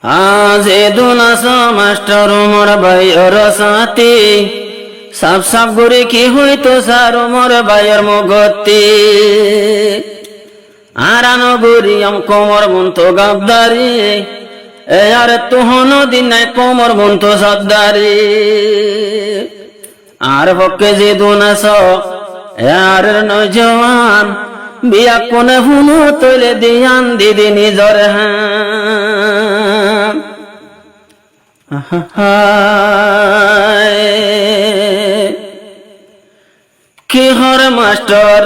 আজ দুনাস মাস্টার মোর ভাইয়ের সাথী সাপ সাপ করে কি হইতো সার মোর ভাইয়ের মগতি আর নগরিয়াম কোমর মন্ত গাবদারি আর তোহন দিন নাই কোমর মন্ত সদ্দারি আর পক্ষে যে দুনাস আর নজওয়ান বিয়া কোনে হুনু তৈলে দিয়ান দিদি নিজর কি হর মাস্টার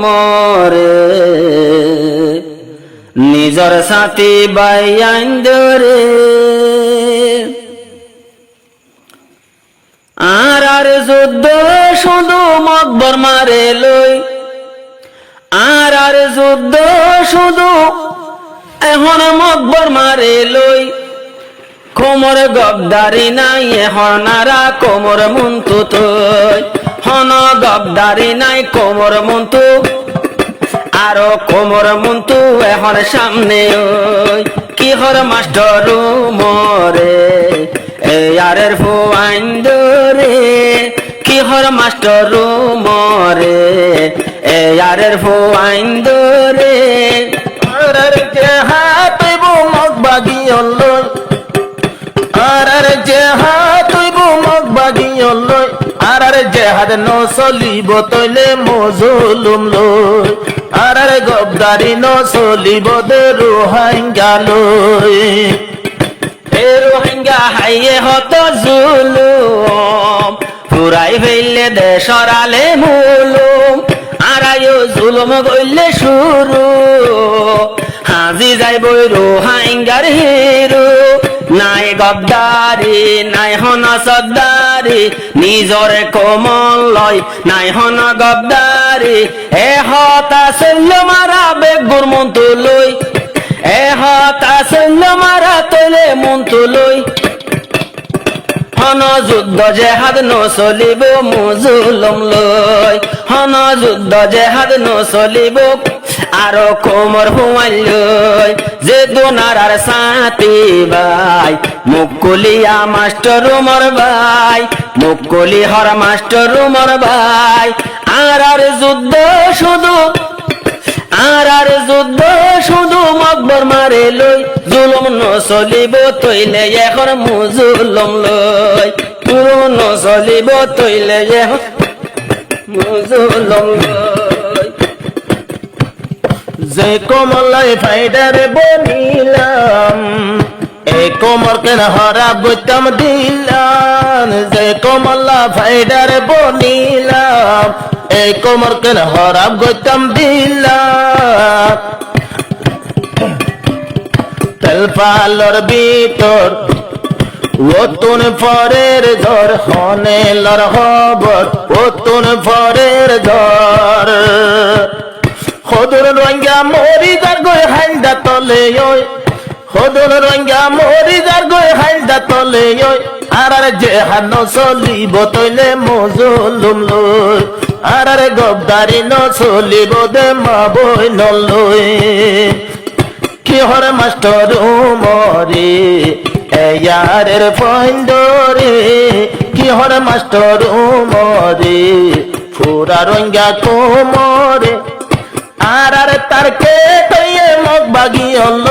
মরে নিজর সাথী বাইয়ান দরে আর যুদ্ধ শুধু মকবর মারে লই আর যুদ্ধ শুধু এখন মকবর মারে লই কোমর গবদারি নাই এখন আরা কোমর মন্তু তৈ হন গবদারি নাই কোমর মন্তু আরো কোমর মন্তু এখন সামনে ওই কি হর মাস্টার মরে আরের ফুয়াইন দরে কি হর মাস্টার মরে আরের ফুয়াইন দরে আর যে হাত মগ বাগিয়ল আর যে হাত মগ বাগিয়ল আর যে হাত ন চলিব তৈলে মজুলুম লই আর গবদারি ন চলিব দে রোহিঙ্গা লই এ রোহিঙ্গা হাইয়ে হত জুলুম ফুরাই ফেললে দেশর আলে মুলুম আরাইও জুলুম গইলে শুরু হাজি যাইব রোহিঙ্গার হিরো নাই গবদারি নাই হন সদ্দারি নিজরে কোমল লয় নাই হন গবদারি এ হতা সেল্ল মারা বেগুর মন্তু লই এ হতা সেল্ল মারা তলে মন্তু লই হন যুদ্ধ জেহাদ ন চলিব মুজুলম লই হন যুদ্ধ জেহাদ ন চলিব আরো কোমর হুয়াইল যে দোনার সাথী ভাই মুকুলিয়া মাস্টার মোর ভাই মুকুলি হর মাস্টার মোর ভাই আর যুদ্ধ শুধু আর যুদ্ধ শুধু মকবর মারে লই জুলুম ন চলিব তৈলে এখন মুজুলম লই জুলুম ন চলিব তৈলে এখন মুজুলম লই যে কোমলাই ফাইডার বনিলাম এই কোমর কেন হরা বইতাম দিলাম যে কোমলা ফাইডার বনিলাম এই কোমর কেন হরা বইতাম দিলাম তেল পালর ভিতর ওতুন ফরের ঝড় হনে লর খবর ওতুন ফরের ঝড় খদর রঙ্গা মরি যার গই হাইন্দা তলে ওই খদর রঙ্গা মরি যার গই হাইন্দা তলে ওই আর যে হান চলিব তৈলে মজুলুম লই আর গবদারি ন চলিব দে মা বই নলই কি হর মাস্টার মরে ইয়ারের পইন্দরে কি হর মাস্টার মরে ফুরা রঙ্গা কোমরে আর তার কে তৈয়ে মগ বাগিয়ল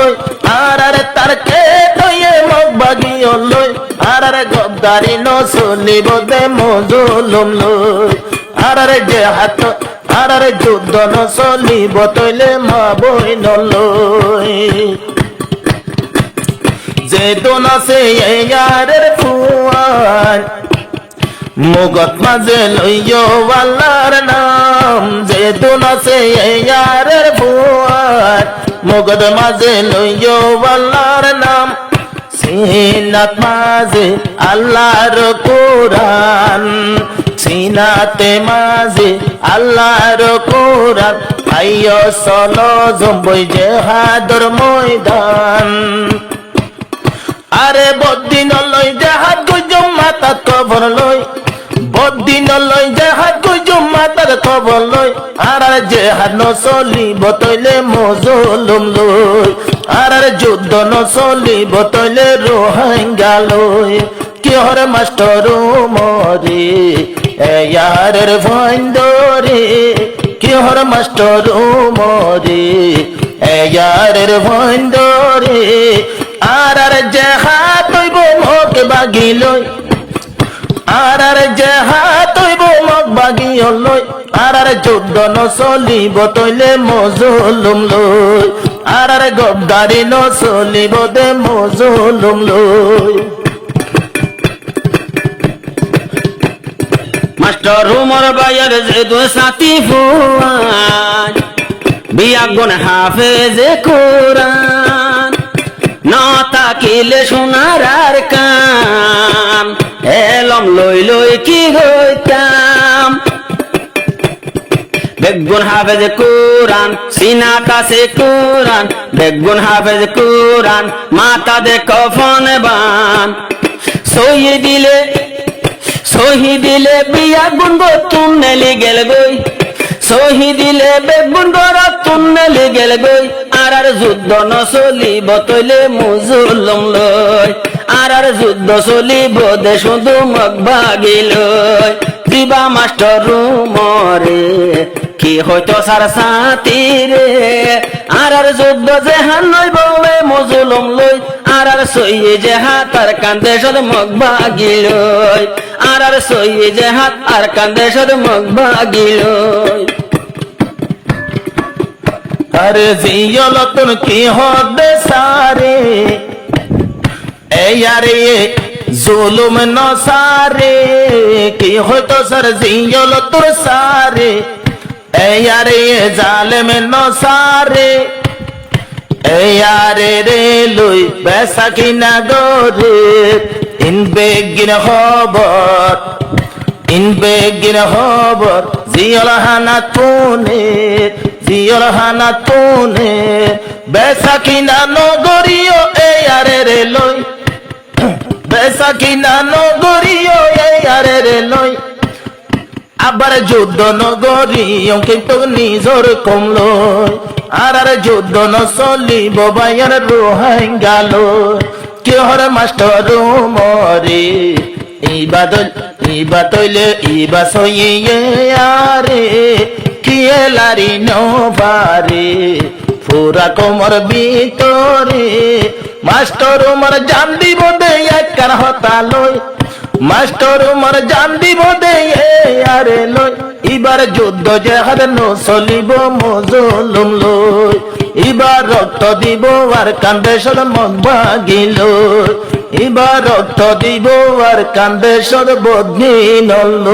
আর তার কে তৈয়ে মগ বাগিয়ল আর গবদারি ন চলিব দে মজুলুম লই আর যে হাত আর যুদ্ধ ন চলিব তৈলে মা বই নলই যে দোন আছে ইয়ারের ফুয়ান মুগত মাঝে লইয় আল্লাহর নাম যে দোন আছে ইয়ারের ফুয়ান মুগত মাঝে লইয় আল্লাহর নাম সিনাত মাঝে আল্লাহর কোরআন সিনাতে মাঝে আল্লাহর কোরআন আইয় চলো জম্বই জেহাদর ময়দান আরে বদিন লই জেহাদ গুজুম মাতা কবর লই বদিন লই জেহাদ গুজুম তার খবর লই আর জেহাদ ন চলিব তৈলে মজলুম লই আর যুদ্ধ ন চলিব তৈলে রোহিঙ্গা লই কিহর মাস্টার মরে ইয়ারের ভয়ন্দরে কিহর মাস্টার মরে ইয়ারের ভয়ন্দরে আর জেহাদ হইব মক বাগিলই আর জেহাদ হইব মক বাগিলই আর যুদ্ধ ন চলিব তৈলে মজলুম লই আর গদ্দারি ন চলিব দে মজলুম লই মাস্টার উমর ভাইয়ের যে দু সাথী ফুয়ান বিয়াগুন হাফেজে কোরআন না তাকিলে সোনার আর কাম এলম লই লই কি হইতাম বেগুন হাফেজে কোরআন সিনা কাছে কোরআন বেগুন হাফেজে কোরআন মাথা দে কফন বান সহি দিলে বিয়া গুন গো তুমনেলি গেল গই সহি দিলে বেগুন গর তুমনেলি গেল গই আর যুদ্ধ ন চলিব তৈলে মজলুম লই আর যুদ্ধ চলিব দে শুধু মগ ভাগিল দিবা মাস্টার মরে কি হয়তো সার সাথী রে আর যুদ্ধ যে হান নইব মজলুম লই আর সইয়ে যে হাত আর কান্দে সদ মগ ভাগিল আর সইয়ে যে হাত আর কান্দে সদ মগ ভাগিল আরে জিয়ল তুন কি হবে সারে ইয়ারে জুলুম ন সারে কি হয়তো সর জিয়ল তোর সারে ইয়ারে জালেম ন সারে ইয়ারে রে লই বেসা কিনা গরে ইন বেগিন খবর জিয়ল হানা তুনে বেসা কিনা নগরীয় ইয়ারে রে লই বেসা কিনা নগরীয় ইয়ারে রে লই আবার যুদ্ধ নগরীয় কিন্তু নিজর কমলো আর যুদ্ধ ন চলিব বাইর রোহিঙ্গা লই কিহর মাস্টার মরে ইবা তৈলে ইবা সইয়ে আরে কিয়ে লারি নবারে ফুরা কোমর ভিতরে মাস্টার উমর জান দিব দে একখান হতা লই মাস্টার উমর জান দিব দে আরে লই এবার যুদ্ধ জেহাদ ন চলিব মজলুম লই এবার রক্ত দিব আর কান্দে সদ মগ ভাগিল এবার রক্ত দিব আর কান্দে সদ বদনি নল